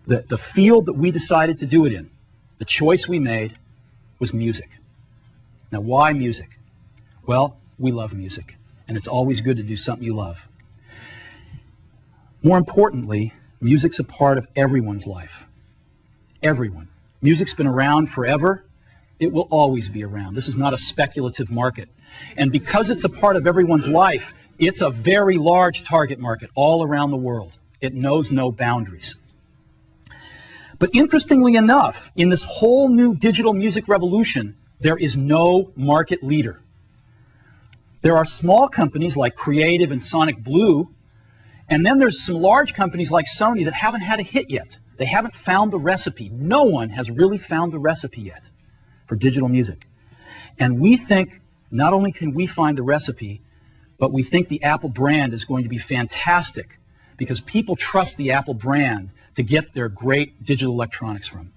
The field that we decided to do it in, the choice we made, was music. Now, why music? Well, we love music, and it's always good to do something you love. More importantly, music's a part of everyone's life. Everyone. Music's been around forever. It will always be around. This is not a speculative market. And because it's a part of everyone's life, it's a very large target market all around the world. It knows no boundaries. But interestingly enough, in this whole new digital music revolution, there is no market leader. There are small companies like Creative and Sonic Blue, and then there's some large companies like Sony that haven't had a hit yet. They haven't found the recipe. No one has really found the recipe yet for digital music. And we think not only can we find the recipe, but we think the Apple brand is going to be fantastic because people trust the Apple brand to get their great digital electronics from.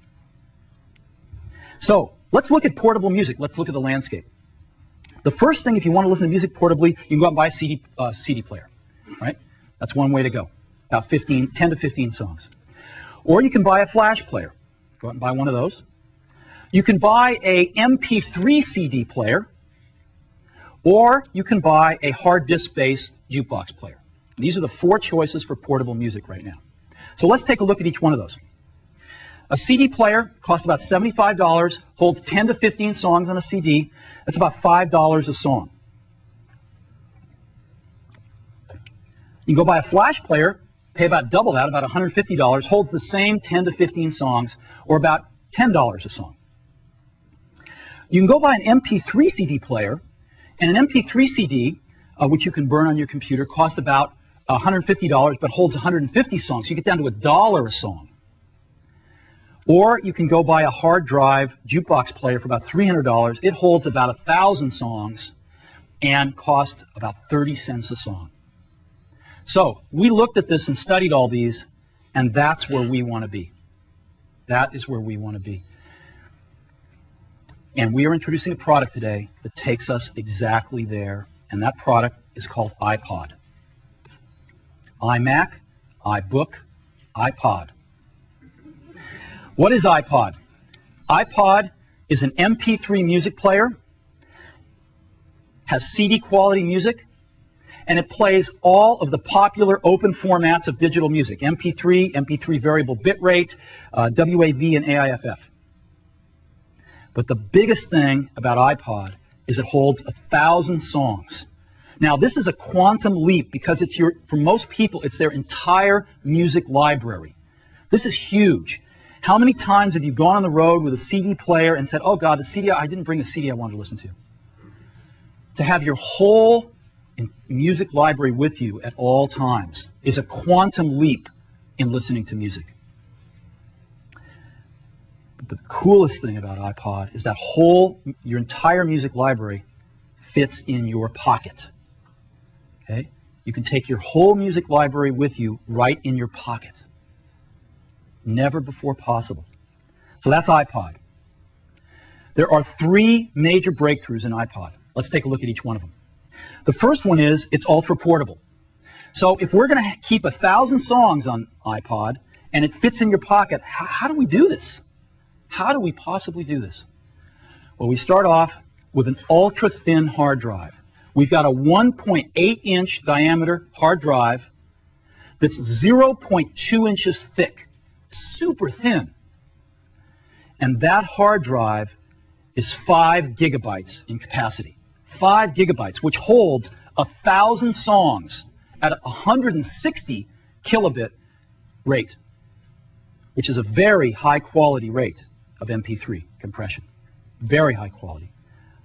So let's look at portable music. Let's look at the landscape. The first thing, if you want to listen to music portably, you can go out and buy a CD player, right? That's one way to go, about 10 to 15 songs. Or you can buy a flash player. Go out and buy one of those. You can buy a MP3 CD player, or you can buy a hard disk-based jukebox player. These are the 4 choices for portable music right now. So let's take a look at each one of those. A CD player costs about $75, holds 10 to 15 songs on a CD. That's about $5 a song. You can go buy a flash player, pay about double that, about $150, holds the same 10 to 15 songs, or about $10 a song. You can go buy an MP3 CD player, and an MP3 CD, which you can burn on your computer, costs about $150, but holds 150 songs. So you get down to $1 a song. Or you can go buy a hard drive jukebox player for about $300. It holds about 1,000 songs and costs about 30 cents a song. So we looked at this and studied all these, and that's where we want to be. That is where we want to be. And we are introducing a product today that takes us exactly there, and that product is called iPod. iMac, iBook, iPod. What is iPod? iPod is an MP3 music player, has CD quality music, and it plays all of the popular open formats of digital music, MP3, MP3 variable bitrate, WAV, and AIFF. But the biggest thing about iPod is it holds 1,000 songs. Now, this is a quantum leap because it's for most people, it's their entire music library. This is huge. How many times have you gone on the road with a CD player and said, oh God, I didn't bring the CD I wanted to listen to? To have your whole music library with you at all times is a quantum leap in listening to music. But the coolest thing about iPod is that your entire music library fits in your pocket. Okay? You can take your whole music library with you right in your pocket. Never before possible. So that's iPod. There are 3 major breakthroughs in iPod. Let's take a look at each one of them. The first one is it's ultra portable. So if we're going to keep 1,000 songs on iPod and it fits in your pocket, how do we do this? How do we possibly do this? Well, we start off with an ultra thin hard drive. We've got a 1.8-inch diameter hard drive that's 0.2 inches thick, super thin. And that hard drive is 5 gigabytes in capacity. 5 gigabytes, which holds 1,000 songs at a 160 kilobit rate, which is a very high quality rate of MP3 compression. Very high quality.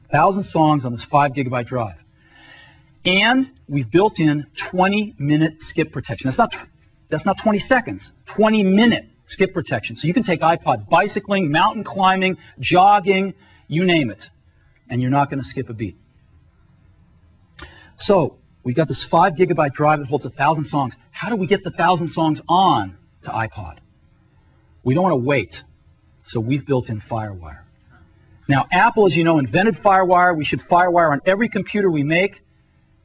1,000 songs on this 5 gigabyte drive. And we've built in 20-minute skip protection. That's not 20 seconds, 20-minute skip protection. So you can take iPod bicycling, mountain climbing, jogging, you name it, and you're not going to skip a beat. So we've got this 5 gigabyte drive that holds 1,000 songs. How do we get the 1,000 songs on to iPod? We don't want to wait, so we've built in FireWire. Now, Apple, as you know, invented FireWire. We should FireWire on every computer we make.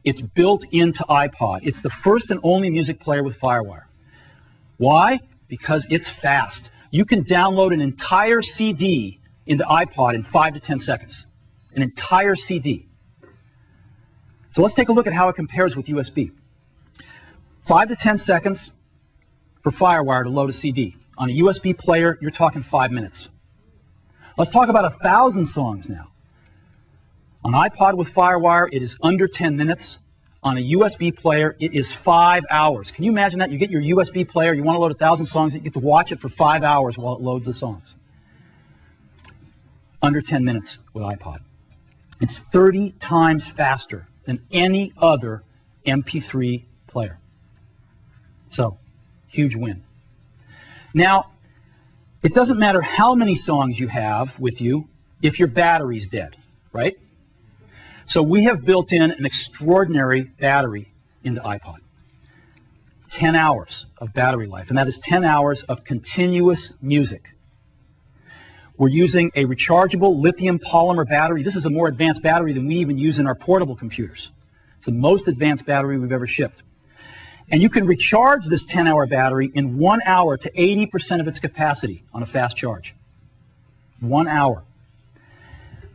It's built into iPod. It's the first and only music player with FireWire. Why? because it's fast. You can download an entire CD into iPod in 5 to 10 seconds. An entire CD. So let's take a look at how it compares with USB. 5 to 10 seconds for FireWire to load a CD. On a USB player, you're talking 5 minutes. Let's talk about 1,000 songs now. On iPod with FireWire, it is under 10 minutes. On a USB player, it is 5 hours. Can you imagine that? You get your USB player, you want to load 1,000 songs, you get to watch it for 5 hours while it loads the songs. Under 10 minutes with iPod. It's 30 times faster than any other MP3 player. So, huge win. Now, it doesn't matter how many songs you have with you if your battery's dead, right? So we have built in an extraordinary battery into iPod. 10 hours of battery life, and that is 10 hours of continuous music. We're using a rechargeable lithium polymer battery. This is a more advanced battery than we even use in our portable computers. It's the most advanced battery we've ever shipped. And you can recharge this 10-hour battery in 1 hour to 80% of its capacity on a fast charge. 1 hour.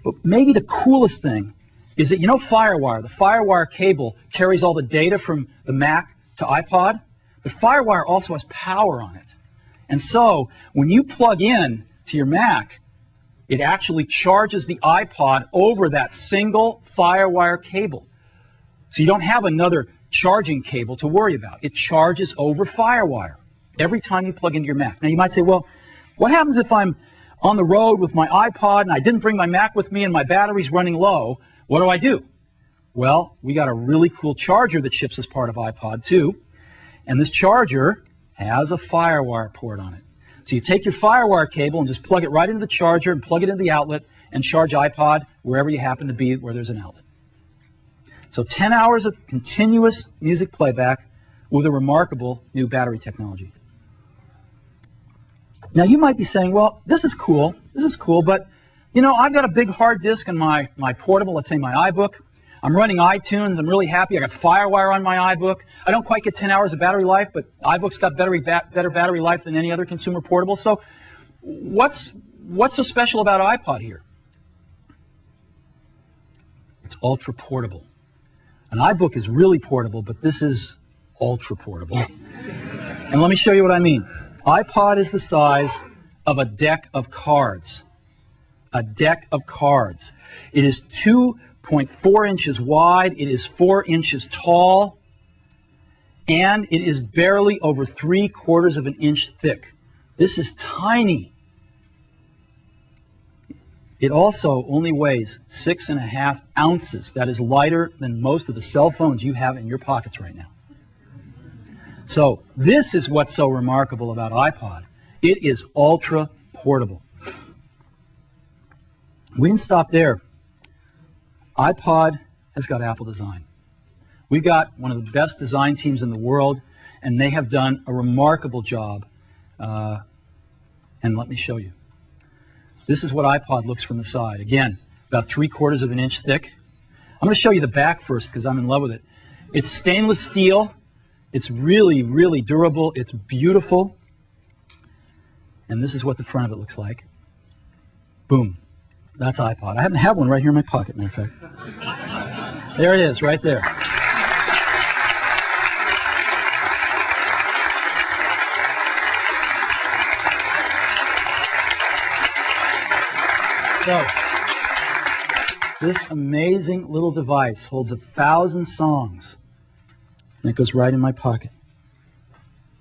But maybe the coolest thing is that, you know, FireWire, the FireWire cable carries all the data from the Mac to iPod, but FireWire also has power on it. And so, when you plug in to your Mac, it actually charges the iPod over that single FireWire cable. So you don't have another charging cable to worry about. It charges over FireWire every time you plug into your Mac. Now you might say, well, what happens if I'm on the road with my iPod and I didn't bring my Mac with me and my battery's running low? What do? Well, we got a really cool charger that ships as part of iPod too, and this charger has a FireWire port on it. So you take your FireWire cable and just plug it right into the charger and plug it into the outlet and charge iPod wherever you happen to be where there's an outlet. So 10 hours of continuous music playback with a remarkable new battery technology. Now you might be saying, well, this is cool, but you know, I've got a big hard disk in my portable, let's say my iBook. I'm running iTunes, I'm really happy, I got FireWire on my iBook. I don't quite get 10 hours of battery life, but iBook's got better battery life than any other consumer portable. So what's so special about iPod here? It's ultra portable. An iBook is really portable, but this is ultra portable. And let me show you what I mean. iPod is the size of a deck of cards. A deck of cards. It is 2.4 inches wide, it is 4 inches tall, and it is barely over 3/4 of an inch thick. This is tiny. It also only weighs 6.5 ounces. That is lighter than most of the cell phones you have in your pockets right now. So this is what's so remarkable about iPod. It is ultra portable. We didn't stop there. iPod has got Apple design. We've got one of the best design teams in the world, and they have done a remarkable job. And let me show you. This is what iPod looks from the side. Again, about 3/4 of an inch thick. I'm going to show you the back first because I'm in love with it. It's stainless steel. It's really, really durable. It's beautiful. And this is what the front of it looks like. Boom. That's iPod. I happen to have one right here in my pocket, matter of fact. There it is, right there. So, this amazing little device holds 1,000 songs, and it goes right in my pocket.